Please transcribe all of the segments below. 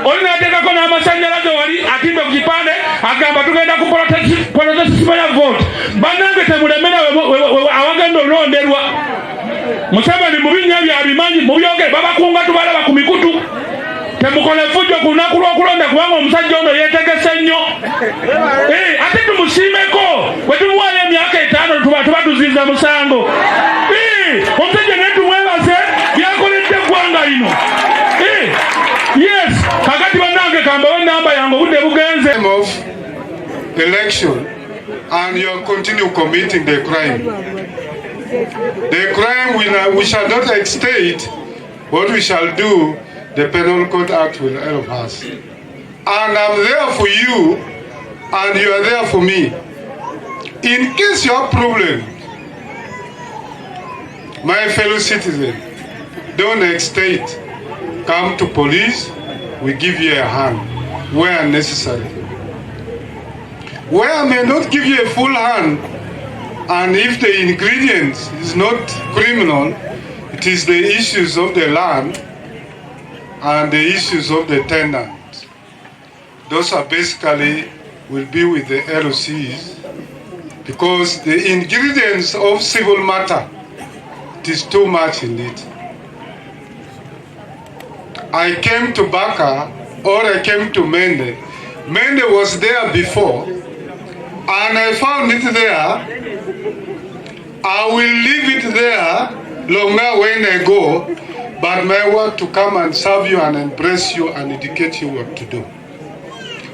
Olinateka kona amasanyalaze wali akimbe ku kipande agamba tugenda ku protest ya vote banange temulemera awagenda olonderwa Museveni mu binnya byabimanyi mu byoge babakunga tubalaba ku mikutu temukole fujjo ku lunaku lw'okulonda kubanga omusajja ono yeetegese nnyo ate tumusiimeko bwe tumuwaayo emyaka 5 tuba tuziza musango omusajja naye tumwebaze byakoledde eggwanga lino. Yes, kakati banange kambawe namba yange obudde bugenze of election and you continue committing the crime. The crime we shall not extend. What we shall do, the Penal Code Act will help us. And I'm there for you, and you are there for me. In case you have problem, my fellow citizen, don't extend. Come to police, we give you a hand where necessary. Where I may not give you a full hand, and if the ingredients is not criminal, it is the issues of the land and the issues of the tenant. Those are basically will be with the LOCs, because the ingredients of civil matter, it is too much in it. I came to Baka, or I came to Mende. Mende was there before, and I found it there. I will leave it there longer when I go, but my work to come and serve you and embrace you and educate you what to do.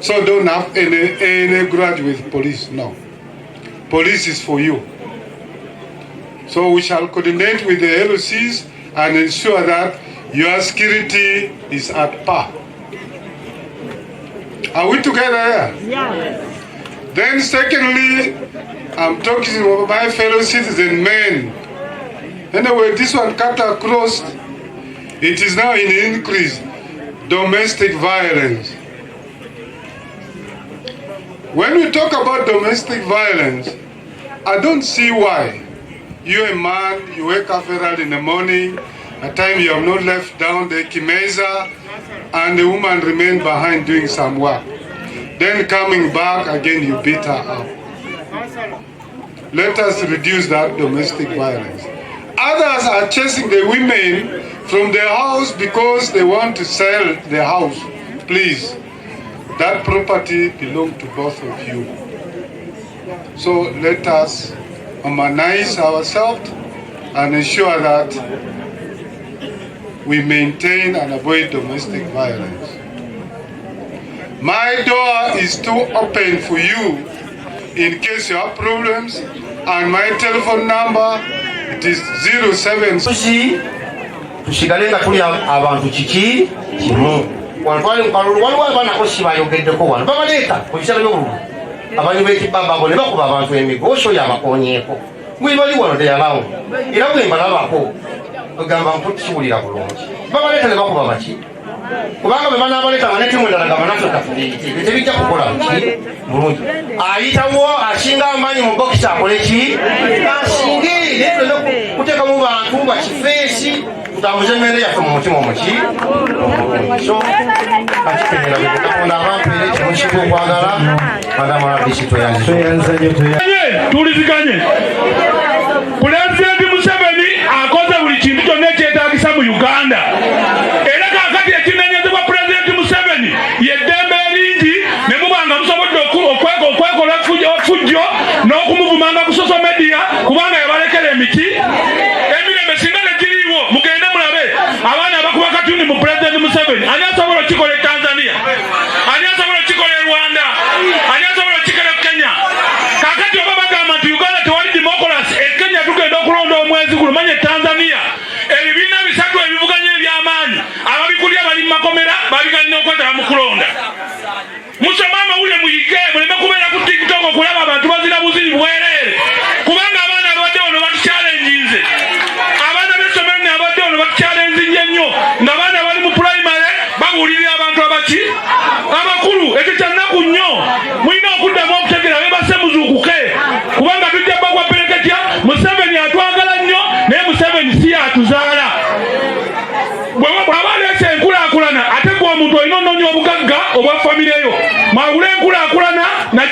So don't have any grudge with police, no. Police is for you. So we shall coordinate with the LOCs and ensure that your security is at par. Are we together here? Yeah. Then secondly, I'm talking to my fellow citizen men. Anyway, this one cut across. It is now in increase. Domestic violence. When we talk about domestic violence, I don't see why. You're a man, you wake up very early in the morning, at times you have not left down the Kimeza, and the woman remained behind doing some work. Then coming back again, you beat her up. Let us reduce that domestic violence. Others are chasing the women from their house because they want to sell the house. Please, that property belongs to both of you. So let us humanize ourselves and ensure that we maintain and avoid domestic violence. My door is still open for you in case you have problems, and my telephone number, it is 07. Tushigalenga tuli abantu kiki kimu waliwo abaana kosi bayogeddeko wano babaleeta ku bisala by'obululu abanyu b'ekibamba ngo ne bakuba abantu emigoso yabakonyeeko mwibali wano teyalawo era bwe mbalabako ogamba mpukiwulira bulungi babaleeta ne bakuba baki kubanga bwe banaabaleta nga netimu endala gamba naffe tafuliiti tebijja kukola ki bulungi ayitawo asinga amaanyi mu bokisi akole ki asinge netulina kuteekamu bantu bakifeesi tutambuze emmere yaffe mu mutima omuki so kakitegeera bekatonda abantu era ekimu kitu okwagala madamabisi tuliziganye Pulezidenti Museveni akoze buli kintu kyonna ekyetaagisa mu Uganda. Era kaakati ekinenyezebwa Pulezidenti Museveni yeddembe eringi ne mubanga musobodde okwekola fujjo n'okumuvumanga ku social media kubanga yabalekera emiti. Emirembe singa negiriiwo mugende mulabe abaana abakuba katuni mu Pulezidenti Museveni. Ani asobola okikola e Tanzania? Ani asobola okikola e Rwanda? Ani asobola okikola e Kenya? Kaakati oba bagamba nti Uganda tewali democracy, e Kenya tugenda okulonda omwezi gulumanye Tanzania ebibiina bisatu ebivuganya eby'amaanyi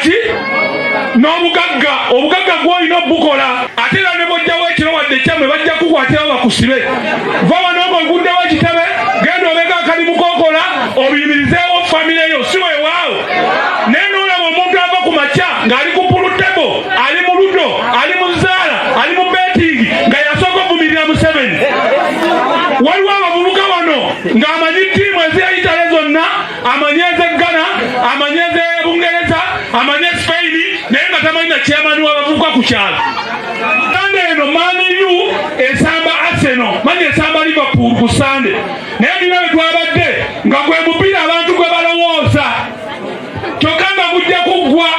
ki n'obugagga obugagga gw'olina obukola ate era ne bw'ojjawo ekiro wadde ekyamwe bajja kukwatira bakusibe va wanooko oguddewo ekitebe genda obega akalimu k'okola obiyimirizeewo famire yo si weewaawo naye n'olaba omuntu ava ku makya ng'ali ku pulutebo ali mu ludo ali mu zaala ali mu betingi nga yasooka ovumirira Museveni waliwo abavubuka wano ng'amanyi ttiimu eziyayitale zonna amanyi ez'eggana amanyi ez'ebungereza amanyi esipeyini naye nga tamanyi na chairman w'abavubuka ku kyalo sande eno maniyu esamba Arsenal manyi esamba Liverpool ku sande naye nina bwe twabadde nga gwe mupiira abantu gwe balowooza kyokka nga gujja kuggwa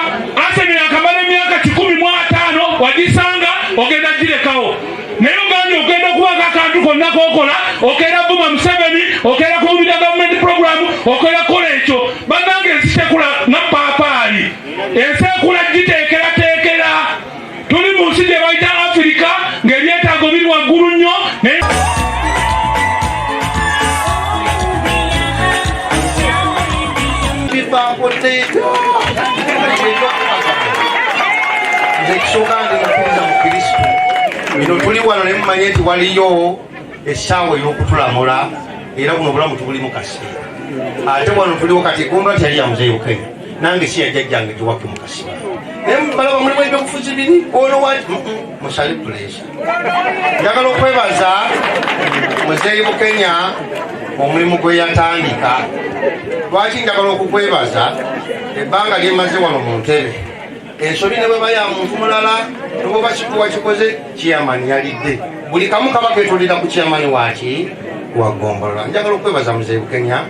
Arsenal yakamala emyaka 15 wagisanga ogenda girekawo naye oganye ogenda okubaako akantu konna k'okola okeera vuma Museveni okeera kuwulira gavumenti program okeera kola ekyo bannange ensi tekula nga paapaali ensi ekula giteekerateekera tuli mu nsi gye bayita Afirika ng'ebyetaago biri waggulu nnyo naye bino tuli wano ne mumanye nti waliyo essaawa ey'okutulamula era buno obulamu tubulimu kaseera ate wano tuliwo kati gumba tyali ya muzeeyi Bukenya nange si yajjajjange giwake mu kaseera naye mubalaba mulimu ebyobufuzi biri ono wati musale pulesa njagala okwebaza muzeeyi Bukenya omulimu gwe yatandika lwaki njagala okukwebaza ebbanga lyemaze wano mu ntebe ensobi ne bweba ya muntu mulala nobwoba kikuwa kikoze chairman yalidde buli kamu kaba ketulira ku chairman waki wagombolola njagala okwebaza muzeeyi Bukenya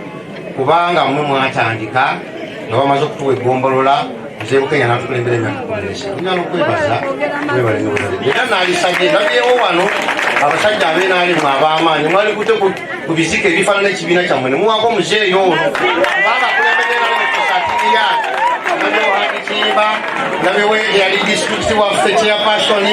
kubanga mmwe mwatandika nga bamaze okutuwa egombolola muzeeyi Bukenya n'atukulembera emyaka 10 njagala okwebaza era naalisabye nabyewo wano abasajja abeenaali mwe ab'amaanyi mwali kute ku bizika ebifaanana ekibiina kyammwe ne muwaako muzeeyi ono kubanga akulembedde nali mukusatiriya Kimba nabewe yali district waffe chairperson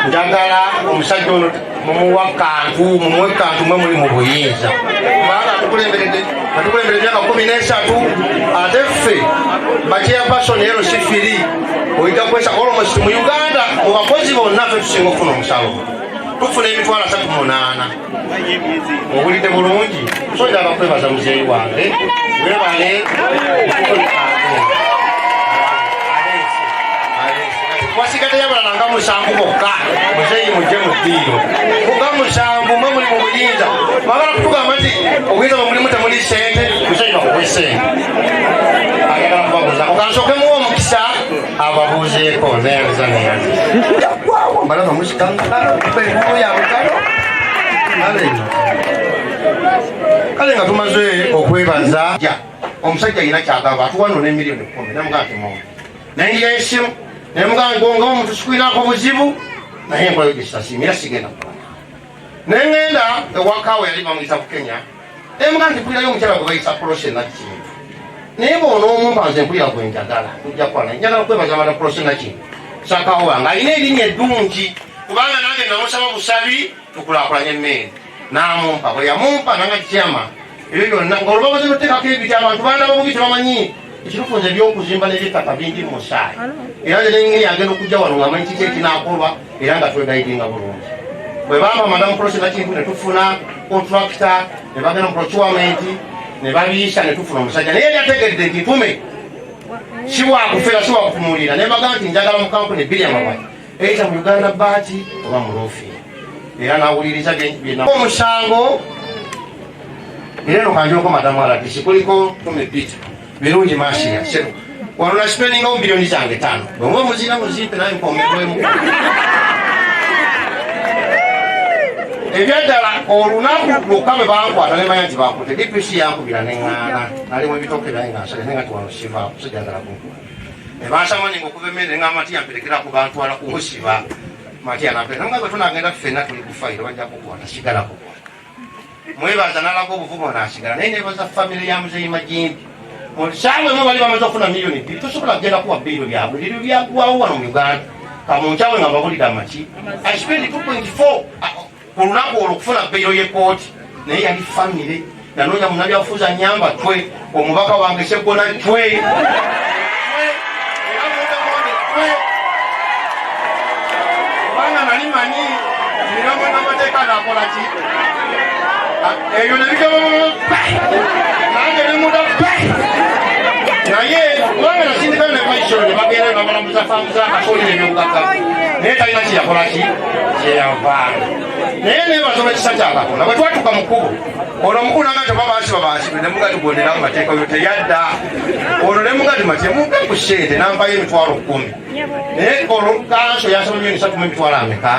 njagala omusajja ono mumuwe kantu mwe muli mu buyinza kubanga atukulemberedde emyaka 13 ate ffe bachairperson ero sifiri oyinza kwesa almost mu Uganda mu bakozi bonna ffe tusinga okufuna omusalo tufuna emitwalo 38 obulidde bulungi so njagala kwebaza muzeeyi wange webale wasigadde yabalala nga 7 bokka muzeeyi mujje mu ddiiro kuga 7 mwe muli mu buyinza bagala kutugamba nti obuyinza bwe mulimu temuli ssente muzeeyi bakuwe ssente ayagala kubabuuza okansooke muwa omukisa ababuuzeeko neyanza mbalaba musikangala ebibuuzo yaabwe kale nga tumaze okwebaza omusajja alina kyagamba atuwano ne miliyoni 10 namugaa timono naingira esimu nemugamba ngonga omuntu sikwirako buzibu naye enkola gisasiimira sigenda kukola nengenda ewakawe yali bamuyita Bukenya nemugamba nti mpulirayo omukyala gwe bayita Proshe Nakintu naye boona omumpa nze mpulira gwe njagala tujja kukola njagala kwebaza mata Proshe Nakintu sakawo wange alina erinnya eddungi kubanga nange namusaba busabi tukulaakulanye emmere n'amumpa bwe yamumpa nanga kyama ebyo byonna ng'olubabuzi luteekako ebiti abantu baana babubi tebamanyi ekirufunza ebyokuzimba n'eby'ettaka bingi mu musaayi era nengeri agenda okujja wano ng'amanyi kiki ekinakolwa era nga twegayidinga bulungi bwe bampa madamu Proshe Nakintu ne tufuna kontrakita ne bagenda mu procurement ne babiisa ne tufuna omusajja naye yali ategedde nti ntume si wakufera si wakufumulira ne bagamba nti njagala mu kampuni bbiri amabayi eyita mu Uganda Baati oba mu Loofiya era nawuliriza omusango era eno kanjoko madamu alatisi kuliko tumepita birungi maashiya sero wano na spendingawo bilioni zange 5 bwemwe muzina muzimpe naye mpomedwemu ebyaddala olunaku lwokka bwe bankwata nemanya nti bakute DPC yankubira neŋŋaana nalimu ebitooke naye ngansale naye nga ti wano sivaaku sijagala kunkwata ne bansamanyinga okuva emmere neŋŋamba Matiya mperekera ku bantwala kumusiba Matiya nampeka nga bwe tunagenda ffenna tuli kufayiro bajja kukwata sigala kukwata mwebaza nalaga obuvumo nasigala naye nebaza famire ya muzeeyi Magimbi saawe mwe bali bamaze okufuna miliyoni 2 tosobola kugenda kuwa biro byabwe ebyo byaggwawo wano mu Uganda kamunkyawe nga mbabulira amaki I spend 2.4 ku lunaku olwo okufuna biro y'ekooti naye yali famire yanoonya munabyabufuzi anyamba twe omubaka wange Sseggona twe simanyi mirongo n'amateeka nakola ki ebyo nebigabo nange nemuda naye kubanga nasindikana nevaisoro nebagenda nebamalamuza famuza akasolera ebyobugagga naye talina kiyakola ki kyeyavaana naye nebazoba ekisa kyakatonda bwe twatuka mukkubo olwo omukulu nanga tobabasiba basibe nemugati gonderaku mateeka oyo teyadda olwo nemugati matye mupe ku sente nampayo emitwalo 10 naye olwo kanso yasaba milioni 3 ameka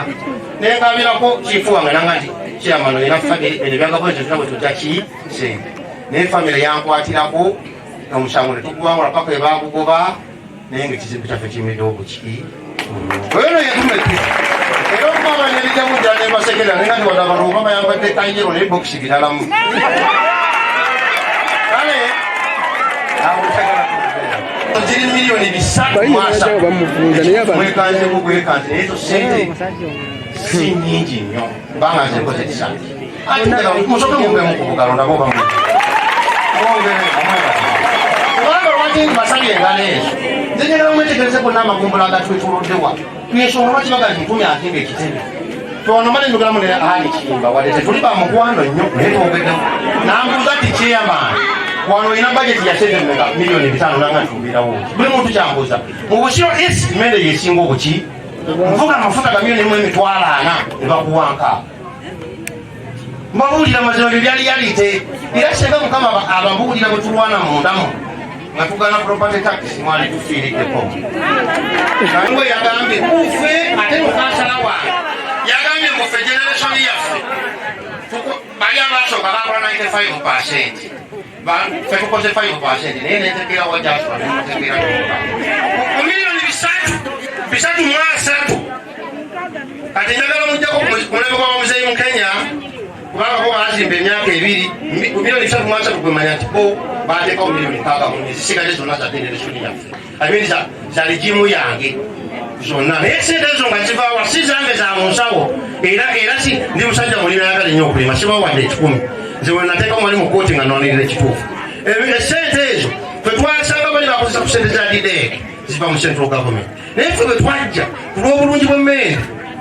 nenkabirako kifu wange nanga nti kyamano era ebyo byagavumenti tunabwe tujja ki sente naye famire yankwatirako omusango netugubangula paka ebagugoba naye nga ekizibu kyaffe kimidde obuki oyo noyetumeki era okubaba nebijamujja nembasekera naye ngati wadde abantu obama yambadde kanjero naye bokisi giralamu kale ziri miliyoni 3 mwekanzeko gwekanze naye zo sente si nyingi nnyo kubanga nzekoze kisange musoke mubemu kubugalo boba kubanga lwaki basabye engalo ezo nze njagala mwetegerezeko n'amagumbula agatwetuluddewa tuyesonga lwaki baga nti ntumi akinga ekitebe twonomale njogeramu ne ali kiyimba wadde tetuli bamukwano nnyo naye twogeddewo nambuuza ti kyeyamaani wano olina bajeti ya sente mmeka miliyoni 5 nanga ntumbirawo buli muntu kyambuuza mu busiro esi mende yesinga obuki nvuga amafuta ga miliyoni 4 nebakuwanka mbabuulira mazima byo byali yalite era senga mukama ababuulira bwe tulwana mundamu nga tugana property tax mwali tufiiriddeko nangwe yagambye kufe ate mukansala wange yagambye mufe generation yaffe bali abasooka bakola 95% fe tukoze 5% naye netekera wajaswa nemutekera ku miliyoni 3 kati njagala mujjako kumulebe kwa muzeeyi mu Kenya kubanga bo bazimba emyaka 2 miliyoni 3 kwemanya nti bo bateekawo miliyoni 6 zisigadde zonna za generation yaffe abiri za ligimu yange zonna naye sente ezo nga zivaawa si zange za mu nsawo era si ndi musajja mulimi ayagala nnyo okulima sibawo wadde 10 nze we nateeka mwali mu kooti nga nonirira ekituufu esente ezo fe twasanga bali bakozesa ku sente za didek ziva mu central government naye fe bwe twajja ku lw'obulungi bw'emmende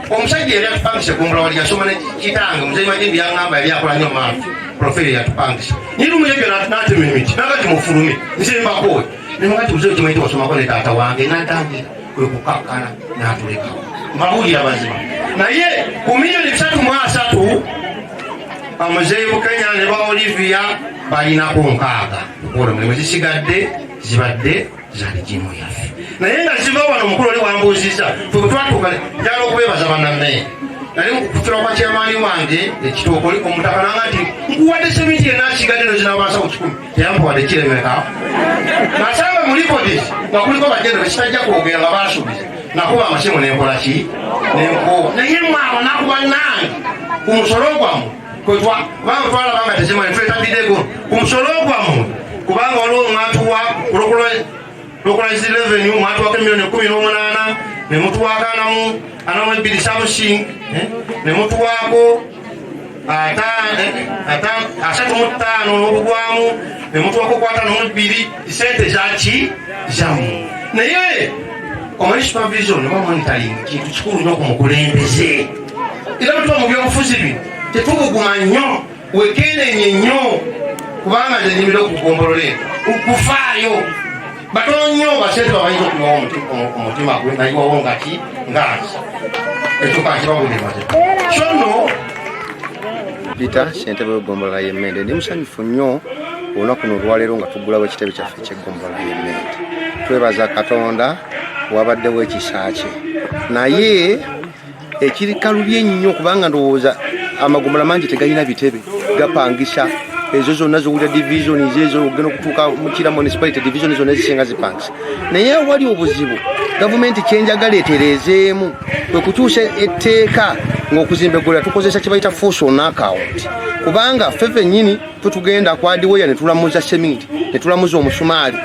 omusajja yali atupangisa egombula wali yasoma nekitange muzeeyi majembi yaŋŋamba yali akola nnyo maafi proferi yatupangisa nirumu yebyo n'atema emiti nagati mufulume nzembakooyi nemugati muzeeyi kimanyi ti wasomako ne taata wange natangira kwe kukakkana n'atulekawo mbabuulira bazima naye ku miliyoni 3 omuzeeyi mu Kenya ne ba Olivia balinako 6 okukola omulimu zisigadde zibadde za ligimu yaffe naye nga ziva wano omukulu oli wambuuziza fwe bwe twatuuka njagala okubeebaza bannammeeri nali mukufira kwa kyamaani wange ekitooka oli omutaka nanga nti nkuwadde semiti yenasigadde nozinabasa ku 10 teyampuwadde kiremeka nasanga mu lipodis nga kuliko bajjendo bekitajja kwogera nga basuubiza nakuba amasimu nenkola ki nenkoowa naye mwaabo nakuba nange ku musolo gwammwe kubanga twalabanga tezimanyi twetabiddeko ku musolo gwammwe kubanga waliwo mwatuwa localized revenue mwatuwako miliyoni 18 nemutuwako anamu 2 something nemutuwako 35 n'obugwamu nemutuwako 52 sente zaki zamu naye omanyi supervision oba monitoring kintu kikulu nnyo ku mukulembeze era bwe tuba mu byobufuzi bino tetubuguma nnyo wekenenye nnyo kubanga nze nyimira okugombolola okufaayo batono nnyo basente babayinza okubawa omutima gwe nayiwawo ngaki nganza ekyoka nkibabulemaze kyono Peter ssentebe w'eggombolola y'Emmende ndi musanyufu nnyo olunaku luno olwaleero nga tuggulawo ekitebe kyaffe eky'eggombolola y'Emmende twebaza Katonda wabaddewo ekisa kye naye ekirikalubye ennyo kubanga ndowooza amagombola mangi tegalina bitebe gapangisa ezo zonna zowulira divisions ezo ogenda okutuuka mukira municipality divisions zonna ezisinga zipangisa naye awali obuzibu gavumenti kyenjagala etereezeemu kwe kukyusa etteeka ng'okuzimba eggolero tukozesa kye bayita force on account kubanga ffe ffennyini twetugenda kwadiweya ne tulamuza sementi ne tulamuza omusumaali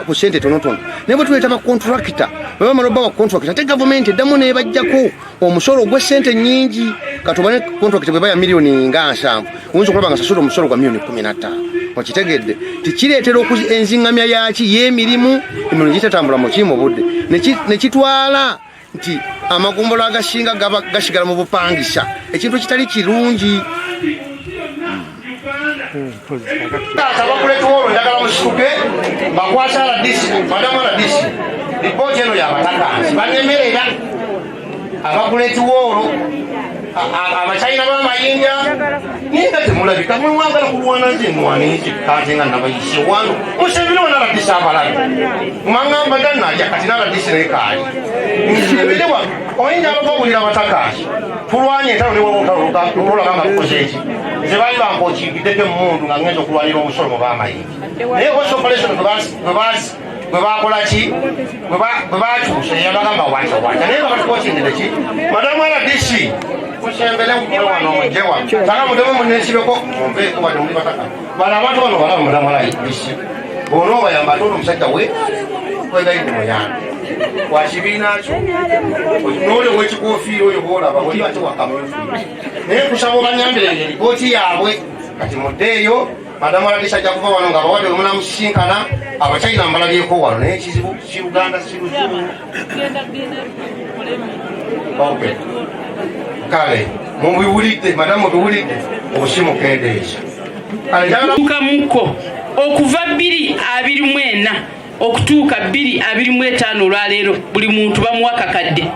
ku ssente tonotono naye bwe tuleeta bakontrakita bwe bamala obba bakontrakita ate gavumenti eddamu neebajjako omusolo ogw'essente nnyingi katubane kontrakita bwe baya miliyoni nga 7 oyinza okulaba nga sasula omusolo gwa miliyoni 15 okitegedde tikireetera enziŋŋamya yaki y'emirimu emirimu gitatambula mu kimu budde ne kitwala nti amagombolo agasinga gaba gasigala mu bupangisha ekintu kitali kirungi. Abakuleta wolo njagala musituke bakwasa RDC madamu RDC ripoti eno yabatakazi banemerera abakuleta wolo abachina b'amayinja ninga temulabika mwagala kulwana nze mwaniki kati nga nabayise wano museveni wana RDC abalabi mwangamba gannaja kati na RDC nekali nkireberewa oyinza abakawulira abatakazi tulwanye entalo newolaganga lukoze eki nze bali bankokingideko emundu nga ngenza okulwanira omusolo mu b'amayinja naye operation bwe bakolaki bwe bakyusa yabagamba wancawanca naye nga batukokingire ki madamu RDC kusembele wano omujewa saka mudemu munesibeko ombeeko wadde muli bataka bano abantu bano balaba madamu RDC ono obayamba ate ono omusajja we kwegaidi muyanda wakibiina kyo nole wekikofiira oyo boolaba webate wakamufu naye kusaba obanyambire eripooti yaabwe kati muddeeyo madamu RDC ajja kuva wano nga abawadde wemunamusinkana abachina mbalabyeko wano naye kizibu kiruganda kiruzulu kale mubiwulidde madamu mubiwulidde obusimukendeeza muko okuva 224 okutuuka 225 olwaleero buli muntu bamuwa kakadde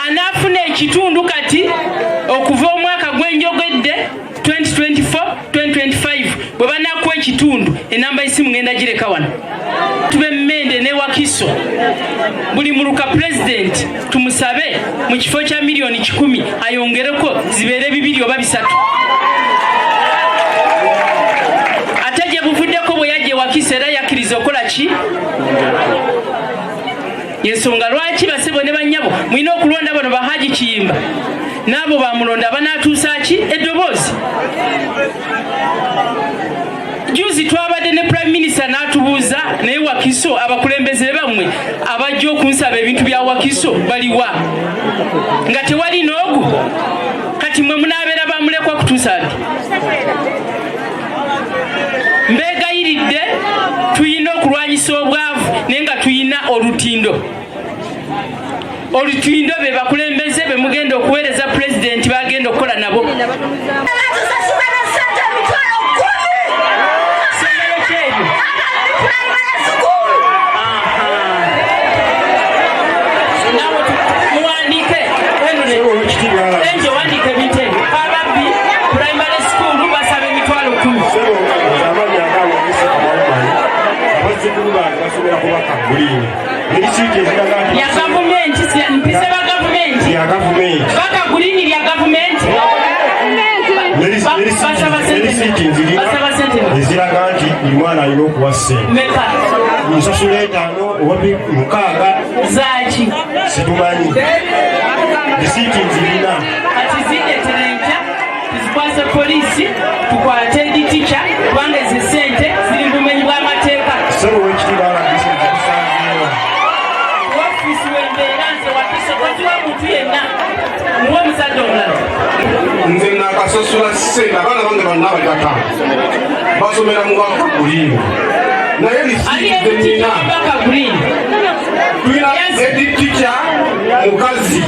anaafuna ekitundu kati okuva omwaka gwenjogedde 2024-2025 bwe banakuwa ekitundu enamba y'essimu ngenda gireka wano tube Mmende ne Wakiso buli muluka president tumusabe mu kifo kya milioni 10 ayongereko zibeere 2 oba 3 ate gye buvuddeko bwe yajje Wakiso era yakkiriza okola ki yensonga lwaki basebo ne bannyabo mulina okulonda bano Bahaji Kiyimba n'abo bamulonda banaatuusa ki eddoboozi. Juzi twabadde ne Prime Minister n'atubuuza naye Wakiso abakulembeze bammwe abajja okunsaba ebintu bya Wakiso baliwa nga tewali n'ogu kati mwe munaabeera bamulekwa kutuusa ddi. Mbeegayiridde tuyina okulwanyisa obwavu naye nga tuyina olutindo be bakulembeze be mugenda okuweereza pulezidenti bagenda okukola nabo. eziraga nti buli mwana alina okuwa ssente nsasula 5 oba 6 zaki situmanyi risiiti nzirina kati zireterenja tuzikwase polisi tukwate editicha kubanga ezo ssente ziri mu bumenyi bw'amateeka sebo wekitiibwa RDC tusanzeewo wafisi wembeera nze Wakiso toziwa muntu yenna muwe omusajja omulala nze nakasasula ssente abaana bange bonna bali 5 basomera mu Bakaguliini naye risiiti zenina tulina editicha mukazi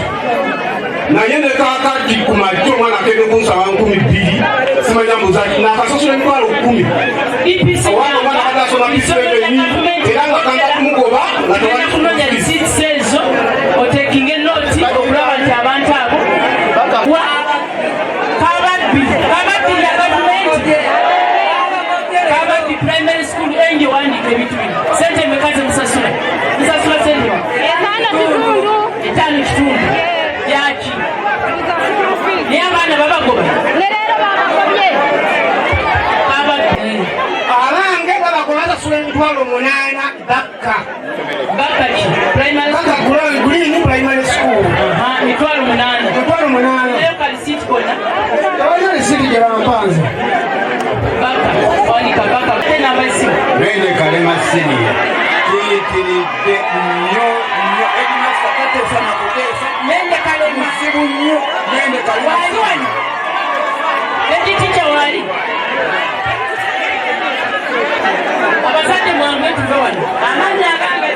naye ne kakati ku majjo omwana akende kunsaba 2,000 simanya muzaki nakasasula 10,000 awana omwana badasoma bisebeni era nga kanda kumugoba nga tewalikunonya risiiti ezo otekinga enoti okulaba nti abantu abo Kabaddi primary school enje wandika ebitu bino sente mekaze musasula sente etano kitundu yaki naye abaana babagoba abange babagoba basula 8,000 bakka ki Bakaguliini primary school 8,000 naye kalisiiti konna tewalina risiiti gye bampanze Nende kalema senior tuyitiridde nnyo edimasta kateesa na kuteesa nende kalema sibu nnyo nende kalema editicha wali abazadde mwange tuve wano amanya agange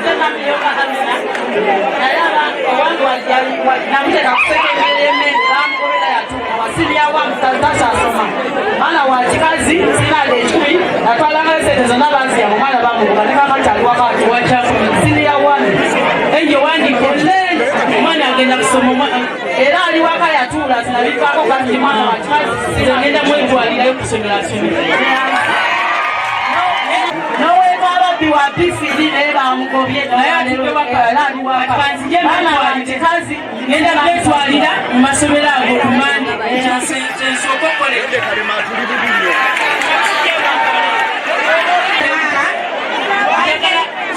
era ali waka yatuula tinabikako kati mwana wakikazi ngenda mwetwalirayo kusomera somero noweeka ababbi wa PCD naye bamugobye baana wakikazi ngenda mwetwalira mu masomero ago kumande kyensooka okukolera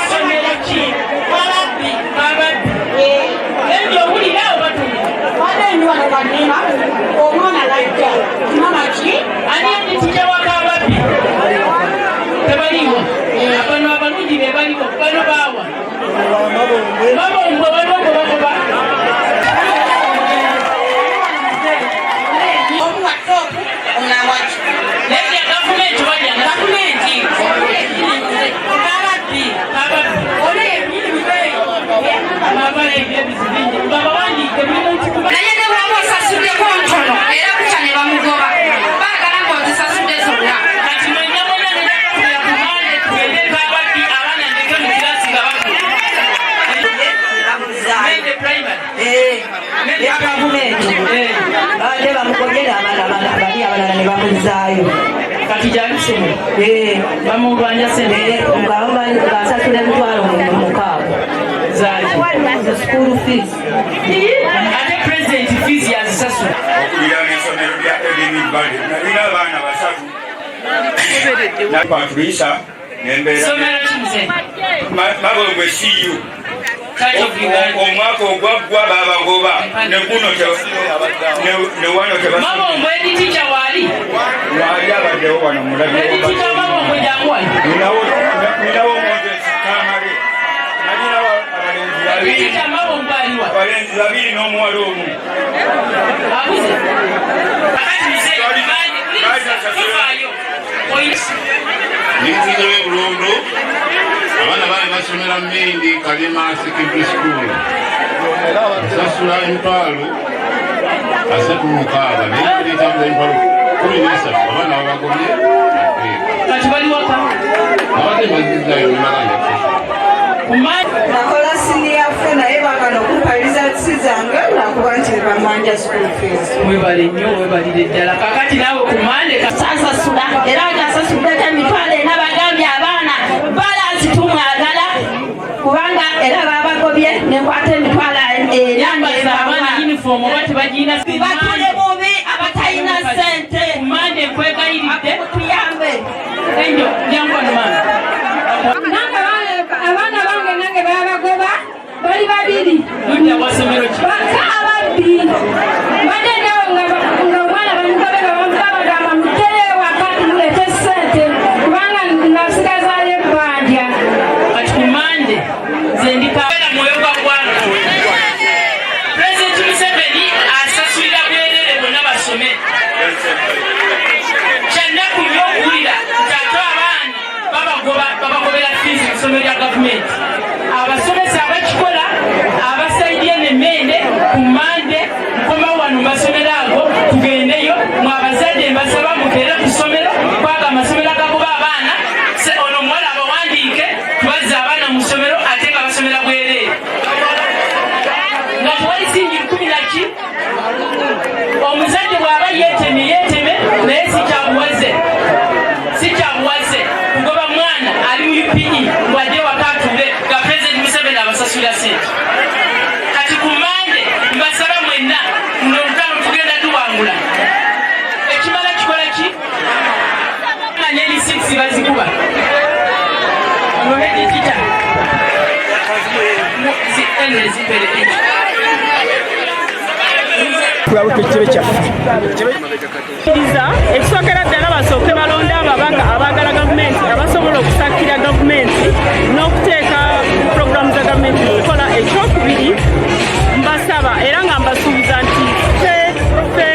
somero ki bababbi ebyo owulirawo batuli wadenyiwano kanima omwana lajja mama ki ani enditija wakababbi tebaliwo abano abalungi bebaliwo bano baawa mabombwe balongo bagoba omuwatoku onawaki naye gavumenti walya gavumenti kababbi naye ne bwaba osasuddeko ntono era kutya ne bamugoba baagala ng'ozisasudde zonna kati mwenya mwena nenakuya kumande tugende kababbi abaana ndeke mu kirasi nga bakulaende primary yakavumenti badde bamugobera bali abalala ne bamuzaayo kati jalusome bamulwanya sente ngasasula emitwalo mukaaga school fees ate president fees yazisasula okulira n'essomero lya Edeni Valley nalina abaana basatu nakwatulisa nembeera somero kimuze mabongwe CU omwaka ogwaggwa babagoba ne guno ne wano mabongwe editija wali abaddewo wano mulabeditija mabongwe jamuwali ninawo Moses Kamale nalinawo abalenzi babiri n'omuwala omu Nitija w'Ebulondo abaana baali basomera Mmindi Kalema Secondary School sasula emitwalo 36 naye emitwalo 13 abaana babagobye kati bali waka abadde bazizzayo nemaganja nakola siniyaffe naye bakana okupaliriza tisi zange nakuba nti bamanja school fees webale nnyo webalire ddala kakati naawe kumande sasasula era gasasuddeko emitwalo ena bagambye abaana balansi tumwagala kubanga era babagobye nenkwata emitwalo abaana uniform oba tebagina batule bubi abatalina sente kumande nkwegayiridde tuyambe enjo jangonmana abaana bange nange babagoba bali babiri bakababbi badde nawo nga omwana bamugobera bagamba mutere wakati mulete sente kubanga nasigazayo ebbanja kati kumande zendikabera mwoyo gwa ggwanga pulezidenti Museveni asasulira bwerere bonna basome kyannaku nnyo okuwulira nti ate abaana babagobera fiisi mu ssomero lya gavumenti abasomesa abakikola abasaidye nemmende ku mande nkomawo wano mu masomero ago tugendeyo mwe abazadde mbasaba mutere ku ssomero kwaga amasomero agagoba abaana ono omuwala abawandiike tubazze abaana mu ssomero ate nga basomera bwereere nga tewali singi 10 omuzadde bw'aba yeeteme naye sikyabuwaze kugoba mwana ali mu UPE wadde wakatule nga pulezidenti Museveni abasasula sente kati ku mande mbasaba mwenna nolutalo tugenda tuwangula ekimala kikola ki manya erisiksi bazikuba nohedikita ekisookera ddala basooke balonde ababaka abaagala gavumenti abasobola okusakira gavumenti n'okuteeka puroguramu za gavumenti okukola. Ekyokubiri mbasaba era nga mbasuubiza nti ffe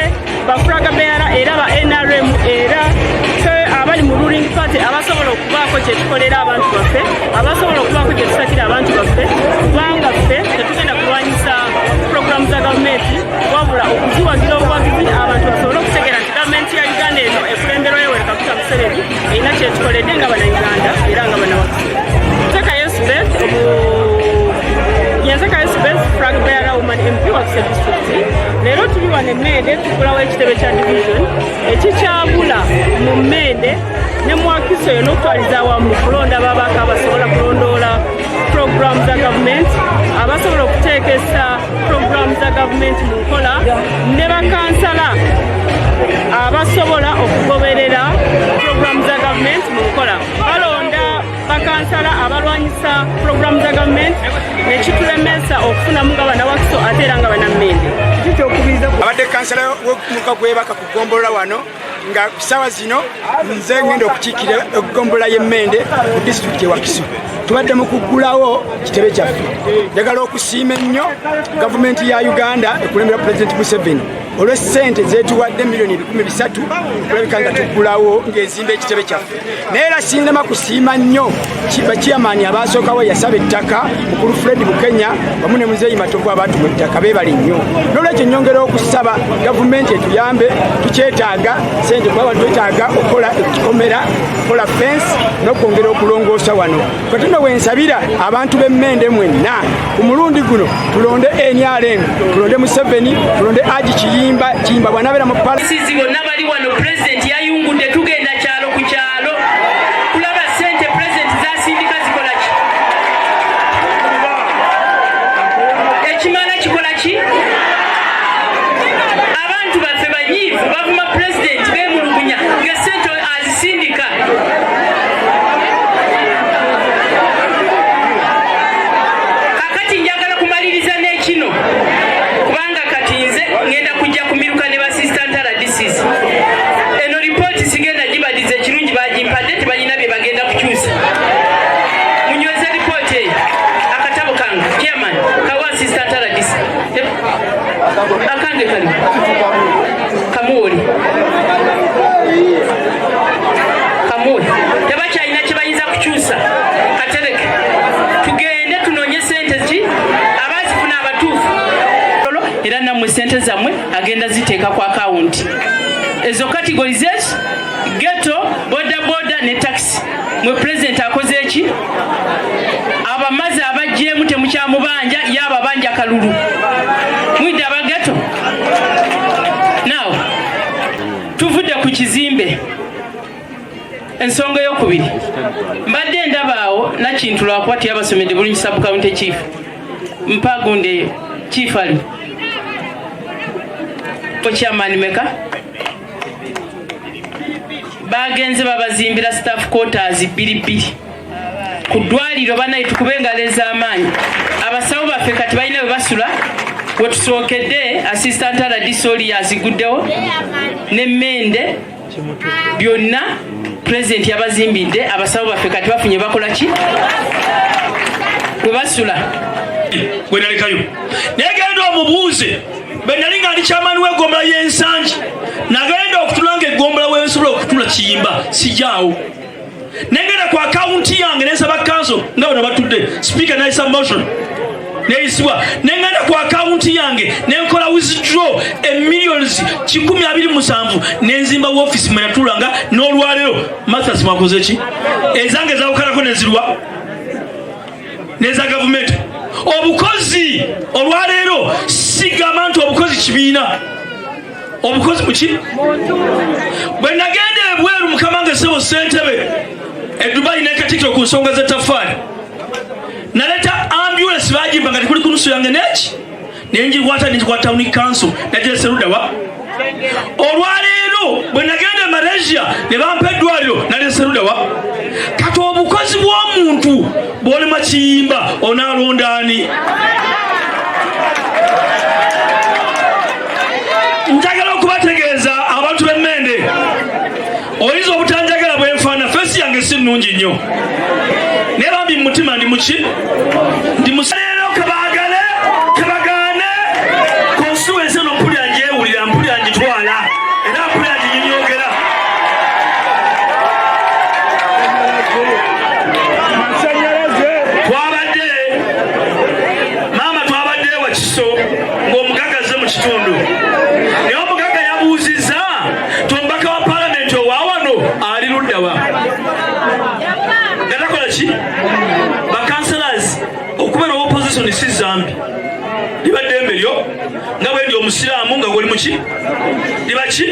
bafulaga beera era ba NRM era abali mu ruling party abasobola okubaako kye tukolera abantu baffe abasobola okubaako okusakira abantu baffe kubanga ffe tetugenda kulwanyisa programu za gavumenti wabula okuziwagira obuwagizi abantu basobole okutegeera nti gavumenti ya Uganda eno ekulembera Yoweri Kaguta Museveni erina kyekikoledde nga bannayuganda era nga bannawakisi. Yenzeka Yesubes flag bearer woman MP wa Kisii District. Leero tuli wano Mmende tukulawo ekitebe kya division ekikyabula mu Mmende ne mu Wakiso eno twaliza wamu kulonda babaka abasobola kulondoola program za gavumenti abasobola okuteekesa program za gavumenti mu nkola ne bakansala abasobola okugoberera program za gavumenti mu nkola. Balonda bakansala abalwanyisa program za gavumenti nekitulemesa okufunamu nga bannawakiso ate era nga bannammende. Abadde kansala w'omuka gwebaka ku ggombolola wano nga kusaawa zino nze ngenda okukiikira eggombola y'Emmende mu disitulikiti e Wakiso. Tubadde mu kuggulawo kitebe kyaffe. Njagala okusiima ennyo gavumenti ya Uganda ekulembera Pulezidenti Museveni olw'essente zeetuwadde miliyoni 300 okulabika nga tuggulawo ng'ezimba ekitebe kyaffe. Naye era sinema kusiima nnyo bakiyamaani abaasookawo yasaba ettaka mukulu Fred Bukenya wamu ne Muzeeyi Matovu abaatuma ettaka beebali nnyo. N'olwekyo nnyongera okusaba gavumenti etuyambe tukyetaaga ssente kuba twetaaga okukola ekikomera okukola fensi n'okwongera okulongoosa wano. Katono wensabira abantu b'Emmende mwenna ku mulundi guno tulonde NRM, tulonde Museveni, tulonde Haji Kiyimba bw'anabeera mu Sisi bonna bali wano pulezidenti yayungudde tugenda kyalo ku kyalo kulaba ssente pulezidenti zasindika zikola ki? Ekimala kikola ki? Abantu baffe banyiivu bavuma pulezidenti beemulugunya ng'essente azisindika. Kakati njagala kumaliriza n'ekino kubanga kati nze ngenda kujja kumiruka ne basisitanta radisisi. Eno ripooti sigenda gibadiza ekirungi bagimpadde tebalina bye bagenda kukyusa. Munyweze ripooti eyo akatabo kange chairman kawa asisitanta radisi akange kali kamuwoli tebakyalina kye bayinza kukyusa katereke tugende tunoonye sente ki abazifuna abatuufu era nammwe sente zammwe agenda ziteeka ku akawunti ezo kategori zezo geto bodaboda ne taxi mwe pulezidenti akoze eki abamaze abajjeemu temukyamubanja yaba banja kalulu mwidde abageto naawe tuvudde ku kizimbe. Ensonga ey'okubiri mbadde ndabaawo nakintu lwakwatira abasomedde bulungi sub county chief mpagunde chief ali chairman meka bagenze babazimbira staff quarters 2 ku ddwaliro banaye tukube engalo ez'amaanyi. Abasawo baffe kati balina bwe basula wetusookedde assistant radisoli yaziguddewo n'Emmende byonna pulezidenti yabazimbidde. Abasawo baffe kati bafunye bakola ki bwe basula gwe nalekayo naye genda omubuuze bwe nali nga ndi kyamaani w'eggombolola y'Ensangi nagenda okutulanga eggombolola wensobola okutula Kiyimba sijaawo nengenda ku akawunti yange nensaba kanso nga bano batudde speaker nayisa motion neyisibwa nengenda ku akawunti yange nenkola withdraw millions 127 nenzimba woofiisi mwe natulanga n'olwaleero masters mwakoze ki ezange zawukanako nezirwa neza gavumenti obukozi olwaleero sigamba nti obukozi kibiina obukozi muki bwe nagenda ebweru mukama nga sebo ssentebe Dubai nekatikiro ku nsonga z'ettafaali naleta ambulance bagimba nga tekuli ku nusu yange neki nenjikwata town council nagyesa luddawa olwaleero bwe nagenda e Malaysia ne bampa eddwaliro nalesa luddawa kati obukozi bw'omuntu bw'olema Kiyimba onaalondaani. Njagala okubategeeza abantu b'Emmende oyinza obutanjagala bwenfaana fesi yange si nnungi nnyo naye bambi mu mutima ndi muki ndi musalero kabagaane konstituensi eno mpulira ngyewulira mpulira ngitwala era mpulira nginyonyogera twabadde kitundu naye omugagga yabuuzizza tombaka wa palamenti owawano ali luddawa gatakola ki bakansalas okubeera opposition si zambi liba ddembe lyo nga bwendi omusiraamu nga gwoli muki liba ki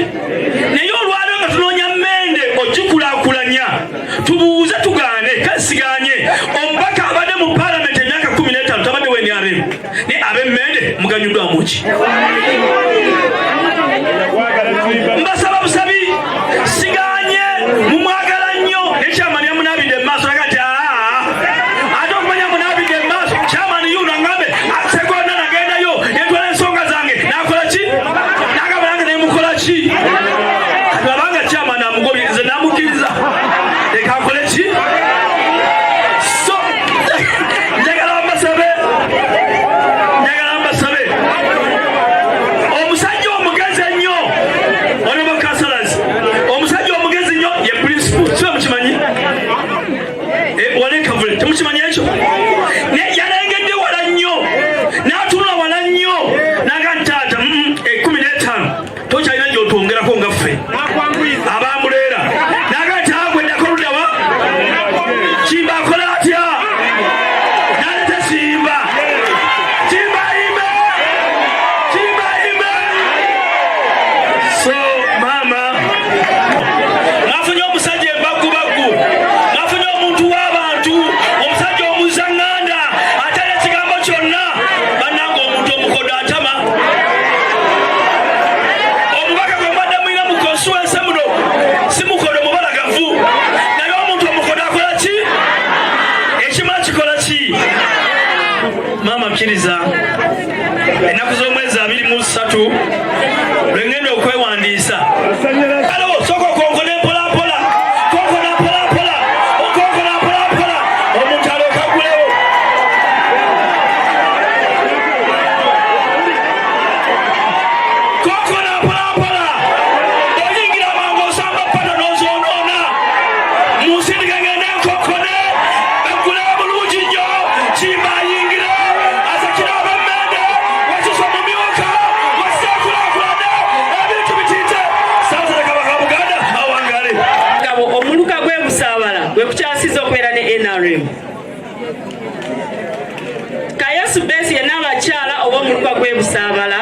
naye olwaliro nga tunoonya mmende ogikulaakulanya tubuuze tugaane kasiganye omubaka abadde mu palamenti emyaka 15 tabadde wenrm naye ab'emmende muganyuddwamu ki mbasaba busabi siganye mumwagala nnyo nekyamani yamunaabidde mu maaso naga nti ate okumanya munaabidde mu maaso kyamani yuno aŋambe segonna nagendayo yentwala ensonga zange nakola ki nagamba nange nemukola ki kati abanga kyamani amugobiriza namukkiriza leka akole ki so njagala mbasabe omusajja omugezi ennyo honorable councillors omusajja omugezi nnyo ye principal sibe mukimanyi walekavule temukimanyi ekyo yalengedde wala nnyo n'atunula wala nnyo naga ntaata 15 tokyalina gyotwongerako nga ffe abamuleera naga nti agweddako luddawa kimba akola atya nalete simba so mama nafunye omusajja embagubaggu nafunye omuntu w'abantu omusajja omuzaŋŋanda atali ekigambo kyonna bannanga omuntu omukodo atama omubaka gwe mbadde mulina mu konsuwense muno si mukodo mubalagavu naye omuntu omukodo akola ki ekimala kikola ki mama kkiriza ennaku z'omwezi 23 lwengenda okwewandiisa alo soka okonkona empolapola konkona mpolapola okonkona mpolapola omuntu alyoka agulewo konkona mpolapola oyingira amangu osamba pata n'ozoonoona munsindika ngende enkonkone agulewo bulungi nnyo kimba ayingire azakira ab'emmende wasusa mu myuka wasekulaakulana ebintu bitite saasala kabaka buganda awangale omuluka gwe busaabala bwe kukyasiza okubeera ne NRM kayesu besi yenna abakyala oba omuluka gwe busaabala